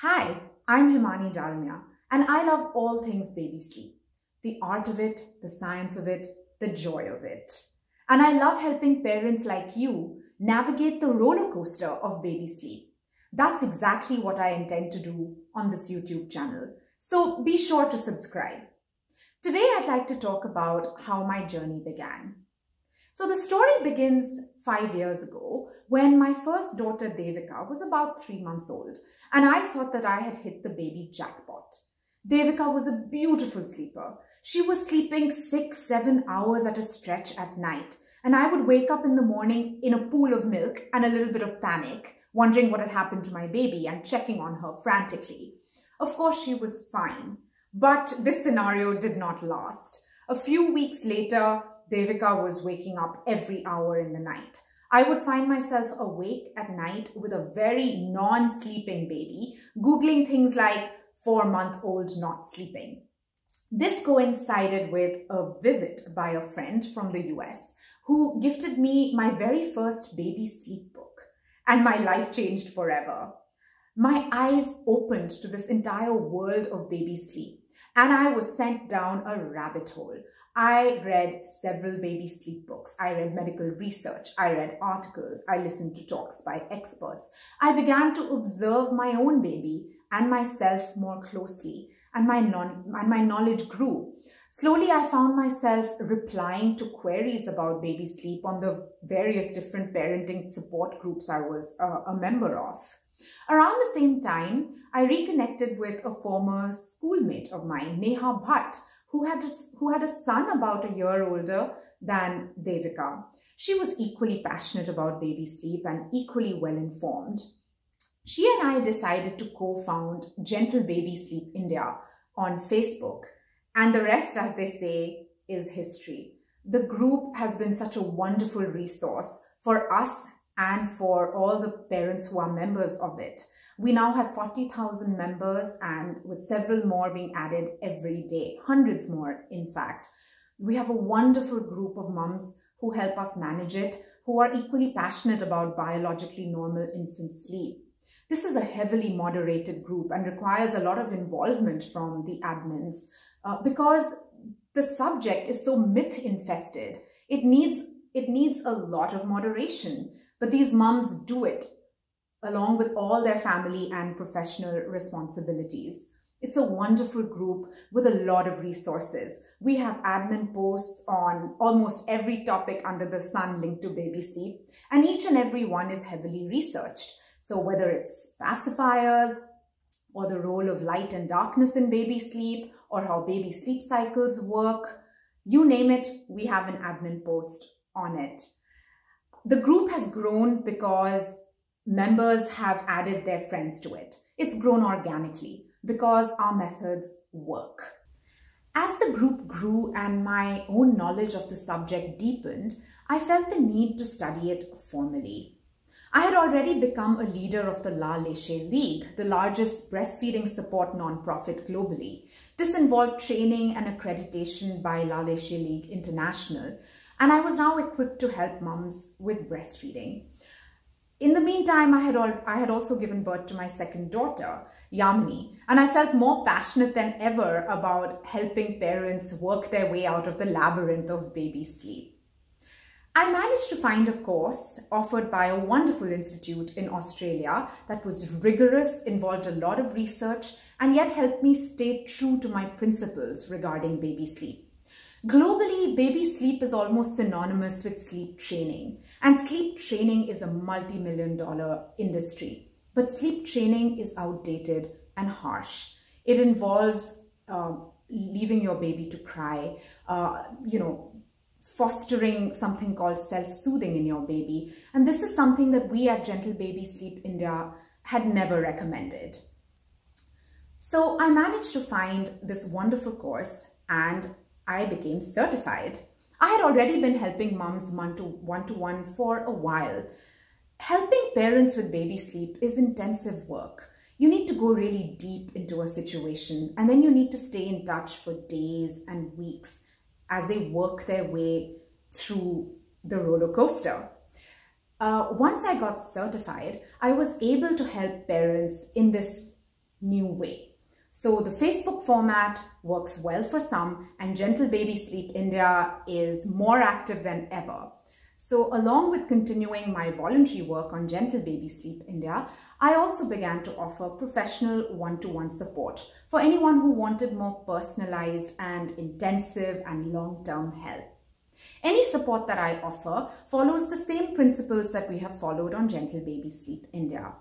Hi, I'm Himani Dalmia, and I love all things baby sleep. The art of it, the science of it, the joy of it. And I love helping parents like you navigate the roller coaster of baby sleep. That's exactly what I intend to do on this YouTube channel. So be sure to subscribe. Today, I'd like to talk about how my journey began. So the story begins 5 years ago when my first daughter Devika was about 3 months old, and I thought that I had hit the baby jackpot. Devika was a beautiful sleeper. She was sleeping 6-7 hours at a stretch at night, and I would wake up in the morning in a pool of milk and a little bit of panic, wondering what had happened to my baby and checking on her frantically. Of course, she was fine, but this scenario did not last. A few weeks later, Devika was waking up every hour in the night. I would find myself awake at night with a very non-sleeping baby, Googling things like 4-month-old not sleeping. This coincided with a visit by a friend from the US who gifted me my very first baby sleep book, and my life changed forever. My eyes opened to this entire world of baby sleep, and I was sent down a rabbit hole. I read several baby sleep books. I read medical research. I read articles. I listened to talks by experts. I began to observe my own baby and myself more closely, and my knowledge grew. Slowly, I found myself replying to queries about baby sleep on the various different parenting support groups I was a member of. Around the same time, I reconnected with a former schoolmate of mine, Neha Bhatt, who had a son about a year older than Devika. She was equally passionate about baby sleep and equally well informed. She and I decided to co-found Gentle Baby Sleep India on Facebook, and the rest, as they say, is history. The group has been such a wonderful resource for us and for all the parents who are members of it. We now have 40,000 members, and with several more being added every day, hundreds more in fact. We have a wonderful group of mums who help us manage it, who are equally passionate about biologically normal infant sleep. This is a heavily moderated group and requires a lot of involvement from the admins because the subject is so myth-infested. It needs a lot of moderation, but these mums do it along with all their family and professional responsibilities. It's a wonderful group with a lot of resources. We have admin posts on almost every topic under the sun linked to baby sleep, and each and every one is heavily researched. So whether it's pacifiers, or the role of light and darkness in baby sleep, or how baby sleep cycles work, you name it, we have an admin post on it. The group has grown because members have added their friends to it. It's grown organically because our methods work. As the group grew and my own knowledge of the subject deepened, I felt the need to study it formally. I had already become a leader of the La Leche League, the largest breastfeeding support nonprofit globally. This involved training and accreditation by La Leche League International, and I was now equipped to help mums with breastfeeding. In the meantime, I had also given birth to my second daughter, Yamini, and I felt more passionate than ever about helping parents work their way out of the labyrinth of baby sleep. I managed to find a course offered by a wonderful institute in Australia that was rigorous, involved a lot of research, and yet helped me stay true to my principles regarding baby sleep. Globally, baby sleep is almost synonymous with sleep training, and sleep training is a multi-million-dollar industry. But sleep training is outdated and harsh. It involves leaving your baby to cry, fostering something called self-soothing in your baby. And this is something that we at Gentle Baby Sleep India had never recommended. So I managed to find this wonderful course and I became certified. I had already been helping mums one-to-one for a while. Helping parents with baby sleep is intensive work. You need to go really deep into a situation, and then you need to stay in touch for days and weeks as they work their way through the roller coaster. Once I got certified, I was able to help parents in this new way. So the Facebook format works well for some, and Gentle Baby Sleep India is more active than ever. So along with continuing my voluntary work on Gentle Baby Sleep India, I also began to offer professional one-to-one support for anyone who wanted more personalized and intensive and long-term help. Any support that I offer follows the same principles that we have followed on Gentle Baby Sleep India.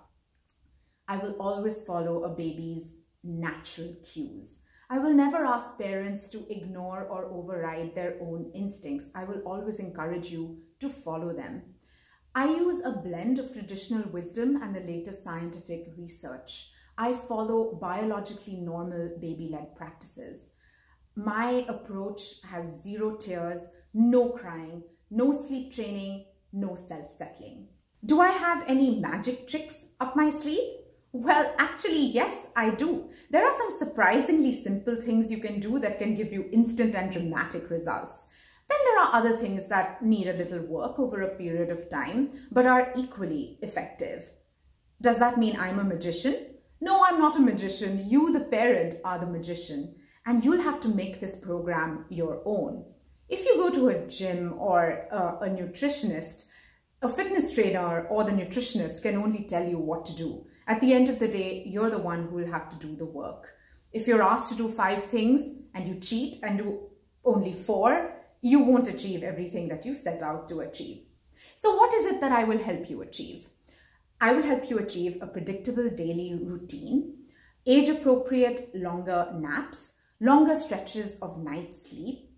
I will always follow a baby's natural cues. I will never ask parents to ignore or override their own instincts. I will always encourage you to follow them. I use a blend of traditional wisdom and the latest scientific research. I follow biologically normal baby-led practices. My approach has 0 tears, no crying, no sleep training, no self-settling. Do I have any magic tricks up my sleeve? Well, actually, yes, I do. There are some surprisingly simple things you can do that can give you instant and dramatic results. Then there are other things that need a little work over a period of time, but are equally effective. Does that mean I'm a magician? No, I'm not a magician. You, the parent, are the magician, and you'll have to make this program your own. If you go to a gym or a nutritionist, a fitness trainer or the nutritionist can only tell you what to do. At the end of the day, you're the one who will have to do the work. If you're asked to do 5 things and you cheat and do only 4, you won't achieve everything that you set out to achieve. So what is it that I will help you achieve? I will help you achieve a predictable daily routine, age-appropriate longer naps, longer stretches of night sleep,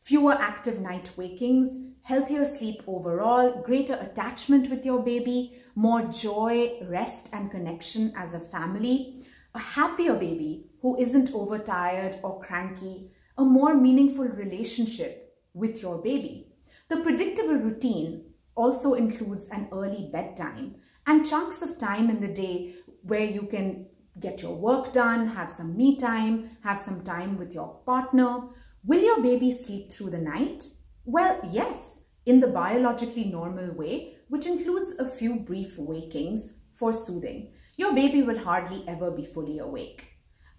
fewer active night wakings, healthier sleep overall, greater attachment with your baby, more joy, rest and connection as a family, a happier baby who isn't overtired or cranky, a more meaningful relationship with your baby. The predictable routine also includes an early bedtime and chunks of time in the day where you can get your work done, have some me time, have some time with your partner. Will your baby sleep through the night? Well, yes, in the biologically normal way, which includes a few brief wakings for soothing. Your baby will hardly ever be fully awake.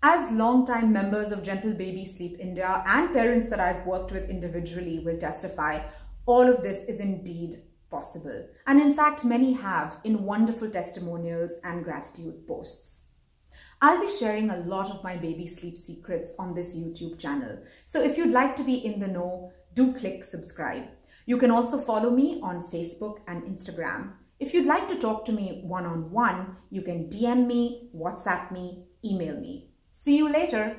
As long-time members of Gentle Baby Sleep India and parents that I've worked with individually will testify, all of this is indeed possible. And in fact, many have in wonderful testimonials and gratitude posts. I'll be sharing a lot of my baby sleep secrets on this YouTube channel. So if you'd like to be in the know, do click subscribe. You can also follow me on Facebook and Instagram. If you'd like to talk to me one-on-one, you can DM me, WhatsApp me, email me. See you later.